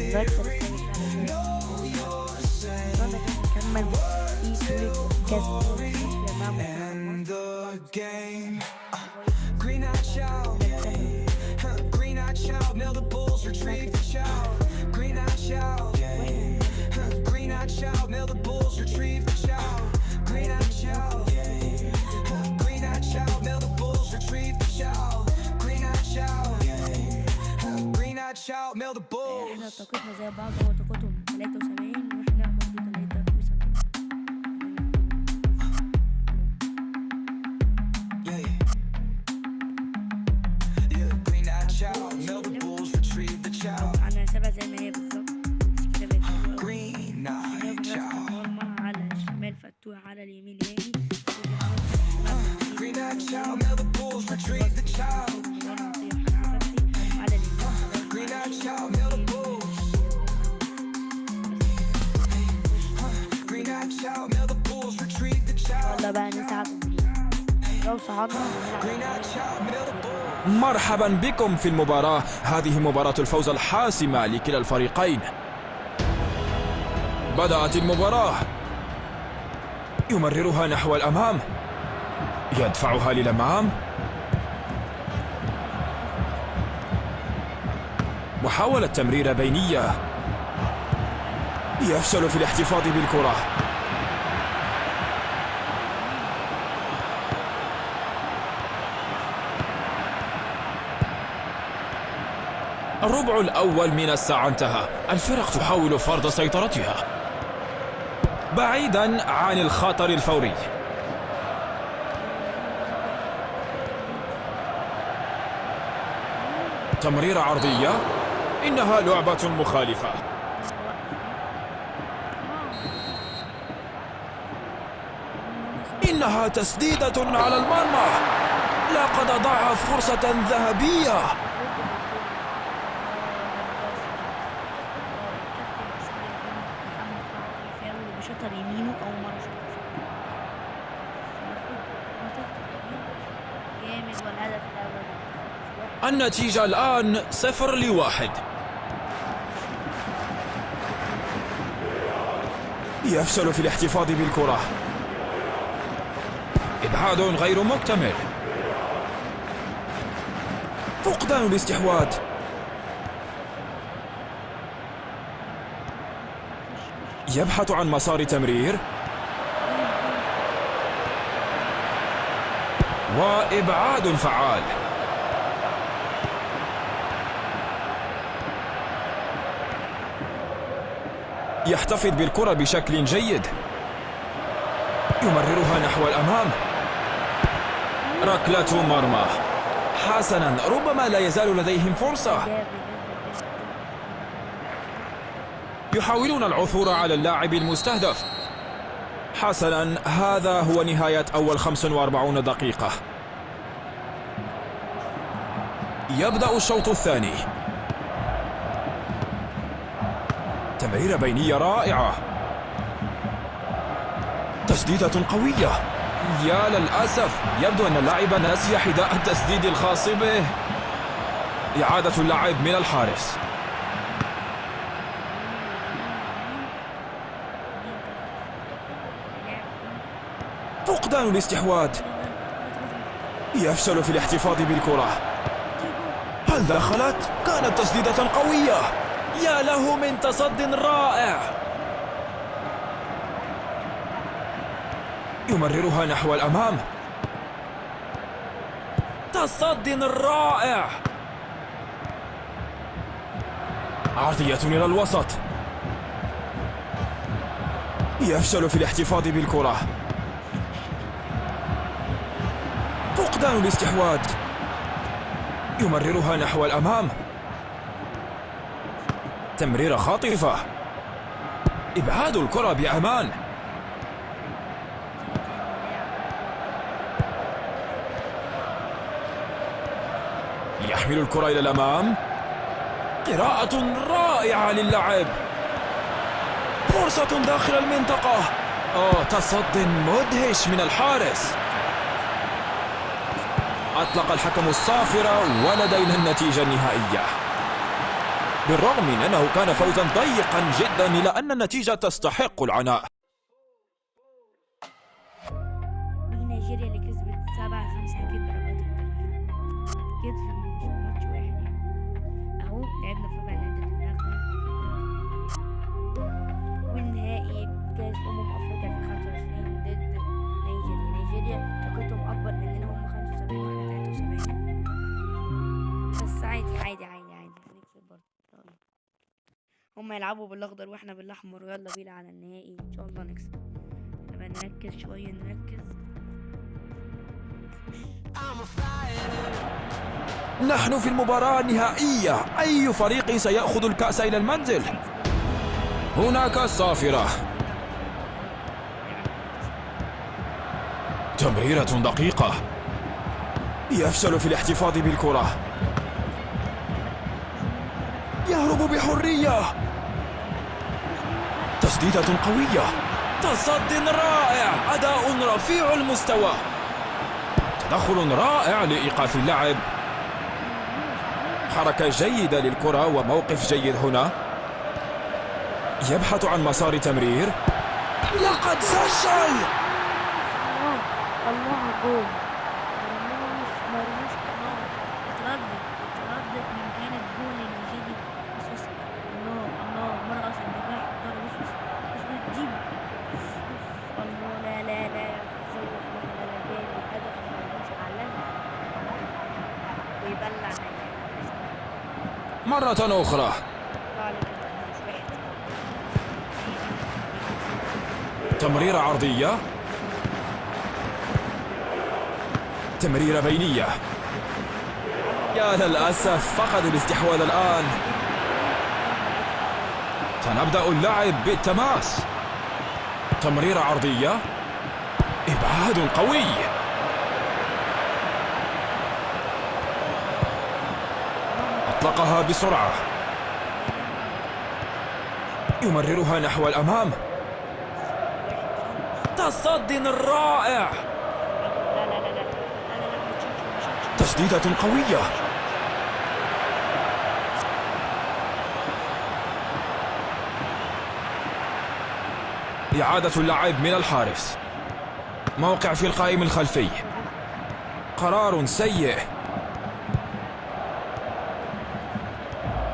نكسب الثاني فعلا نكمل في بطولة احنا طاقتنا زي بعض، هو طاقتهم 73 واحنا برضه 73. انا هسيبها زي ما هي بالظبط، بس كده بقت على الشمال فتوح، على اليمين هاني يلا بقى نسعد لو صعدنا. مرحبا بكم في المباراة. هذه مباراة الفوز الحاسمة لكلا الفريقين. بدأت المباراة، يمررها نحو الأمام، يدفعها للأمام، محاولة تمرير بينية، يفشل في الاحتفاظ بالكرة. الربع الأول من الساعة انتهى، الفرق تحاول فرض سيطرتها بعيدا عن الخطر الفوري. تمريرة عرضية، إنها لعبة مخالفة. إنها تسديدة على المرمى، لقد ضاعت فرصة ذهبية. شطر يمينه أو مرة جامد، والهدف الأول. النتيجة الآن 0-1. يفشل في الاحتفاظ بالكرة، إبعاد غير مكتمل، فقدان الاستحواذ. يبحث عن مسار تمرير، وإبعاد فعال. يحتفظ بالكرة بشكل جيد، يمررها نحو الأمام، ركلة مرمى. حسنا، ربما لا يزال لديهم فرصة. يحاولون العثور على اللاعب المستهدف. حسنا، هذا هو نهاية أول 45 دقيقة. يبدأ الشوط الثاني. تمريرة بينية رائعة، تسديدة قوية. يا للأسف، يبدو أن اللاعب نسي حذاء التسديد الخاص به. إعادة اللعب من الحارس. فقدان الاستحواذ، يفشل في الاحتفاظ بالكرة. هل دخلت؟ كانت تسديدة قوية. يا له من تصد رائع. يمررها نحو الأمام، تصد رائع. عرضية إلى الوسط، يفشل في الاحتفاظ بالكرة. فقدان الاستحواذ، يمررها نحو الأمام، تمريرة خاطفة، إبعاد الكرة بأمان. يحمل الكرة إلى الأمام، قراءة رائعة للعب، فرصة داخل المنطقة. تصد مدهش من الحارس. أطلق الحكم الصافرة ولدينا النتيجة النهائية. بالرغم من أنه كان فوزا ضيقا جدا إلا أن النتيجة تستحق العناء. نيجيريا اللي كسبت 7-5 أكيد ضربات الترجيح، أكيد مش ماتش واحد يعني. أهو لعبنا في ربع نهائي النخبة والنهائي كأس أفريقيا في 25 ضد نيجيريا طاقتهم أكبر مننا، هم 75 وإحنا 73، بس عادي هنكسب برضه. هم يلعبوا بالأخضر وإحنا بالأحمر، ويلا بينا على النهائي إن شاء الله نكسب. نبقى نركز شوية نركز. نحن في المباراة النهائية، أي فريق سيأخذ الكأس إلى المنزل؟ هناك صافرة، تمريرة دقيقة، يفشل في الاحتفاظ بالكرة، يهرب بحرية، تسديدة قوية، تصد رائع، أداء رفيع المستوى، تدخل رائع لإيقاف اللعب، حركة جيدة للكرة وموقف جيد هنا، يبحث عن مسار تمرير، لقد سجل. الله جول، مرموش اتردد من كانت جول لنيجيريا. الله مرقص الدفاع ضرب اسود جيب. الله لا زوف من بلدين الهدف مرموش عالمي ويبلع نيجيريا مرة أخرى، تمريرة عرضية، تمريرة بينية، يا للأسف فقدوا الاستحواذ الآن. سنبدأ اللعب بالتماس، تمريرة عرضية، إبعاد قوي، أطلقها بسرعة، يمررها نحو الأمام، تصد رائع، تسديدة قوية، إعادة اللعب من الحارس، موقع في القائم الخلفي، قرار سيء،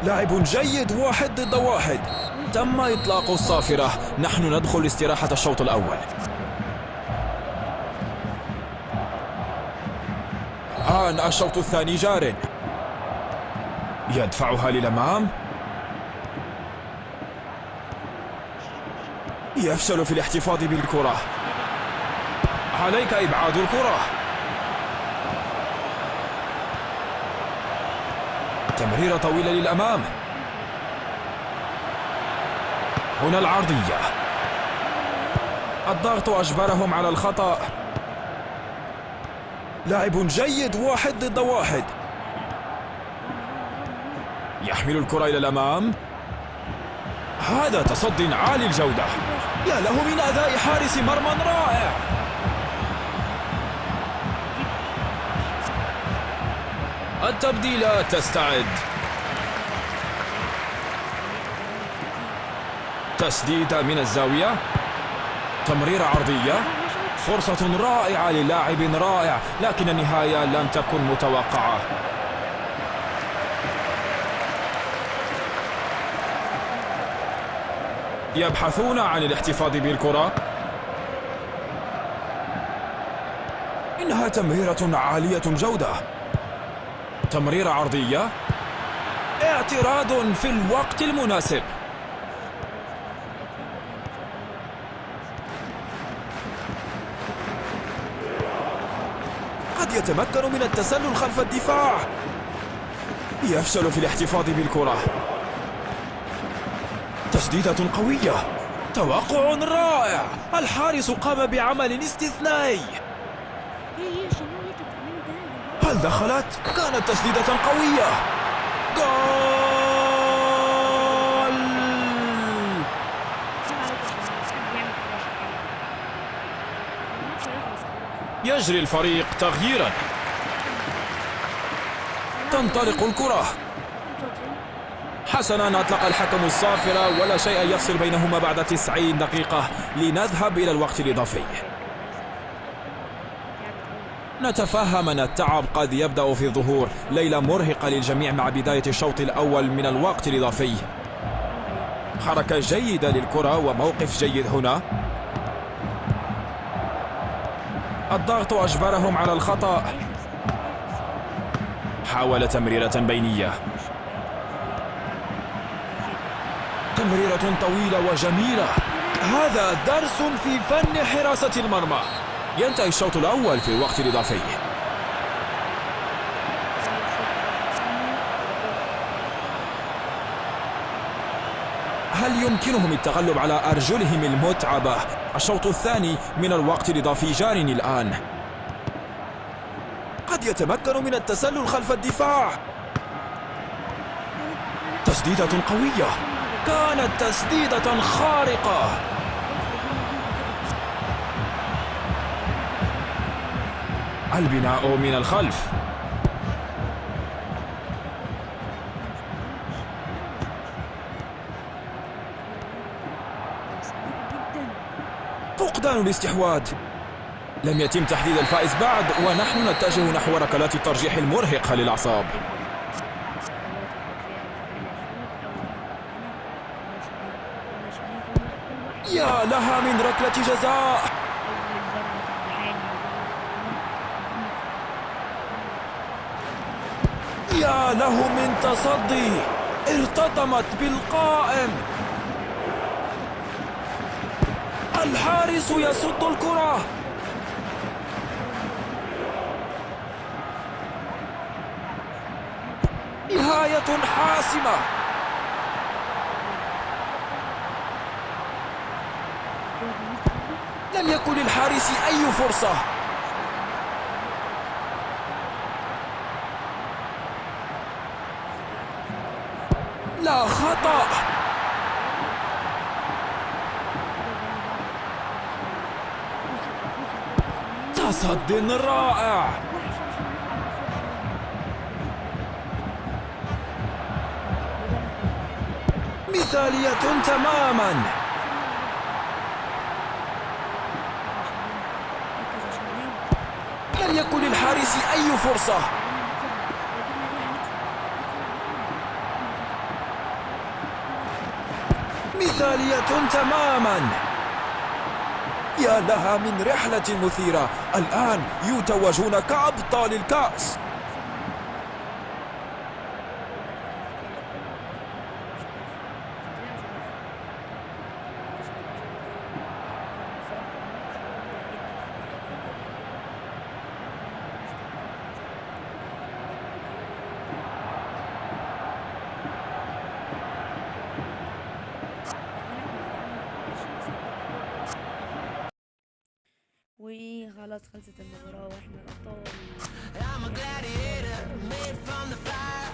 لاعب جيد، 1 ضد 1، تم إطلاق الصافرة. نحن ندخل استراحة الشوط الأول. الآن الشوط الثاني جار، يدفعها للأمام، يفشل في الاحتفاظ بالكرة، عليك إبعاد الكرة، تمريرة طويلة للأمام، هنا العرضية، الضغط أجبرهم على الخطأ، لاعب جيد، 1 ضد 1، يحمل الكرة إلى الأمام، هذا تصد عالي الجودة، يا له من أداء حارس مرمى رائع، التبديلات تستعد، تسديدة من الزاوية، تمريرة عرضية، فرصة رائعة للاعب رائع، لكن النهاية لم تكن متوقعة. يبحثون عن الاحتفاظ بالكرة، إنها تمريرة عالية الجودة، تمريرة عرضية، اعتراض في الوقت المناسب، قد يتمكن من التسلل خلف الدفاع، يفشل في الاحتفاظ بالكرة، تسديدة قوية، توقع رائع، الحارس قام بعمل استثنائي، هل دخلت؟ كانت تسديدة قوية، جول! يجري الفريق تغييرا، تنطلق الكرة، حسنا، أطلق الحكم الصافرة ولا شيء يفصل بينهما بعد 90 دقيقة. لنذهب إلى الوقت الإضافي. نتفهم أن التعب قد يبدأ في الظهور. ليلة مرهقة للجميع مع بداية الشوط الأول من الوقت الإضافي. حركة جيدة للكرة وموقف جيد هنا. الضغط أجبرهم على الخطأ. حاول تمريرة بينية. تمريرة طويلة وجميلة. هذا درس في فن حراسة المرمى. ينتهي الشوط الأول في الوقت الإضافي. هل يمكنهم التغلب على أرجلهم المتعبة؟ الشوط الثاني من الوقت الإضافي جار الآن. قد يتمكن من التسلل خلف الدفاع. تسديدة قوية. كانت تسديدة خارقة. البناء من الخلف. فقدان الاستحواذ. لم يتم تحديد الفائز بعد، ونحن نتجه نحو ركلات الترجيح المرهقة للأعصاب. يا لها من ركلة جزاء. يا له من تصدي. ارتطمت بالقائم. الحارس يصد الكرة. نهاية حاسمة. لم يكن للحارس أي فرصة. لا خطأ. تصد رائع. مثالية تماما. لم يكن للحارس أي فرصة. مثالية تماما. يا لها من رحلة مثيرة. الآن يتوجون كأبطال الكأس. وخلاص خلصت المباراة واحنا الأبطال. I'm a gladiator made from the fire.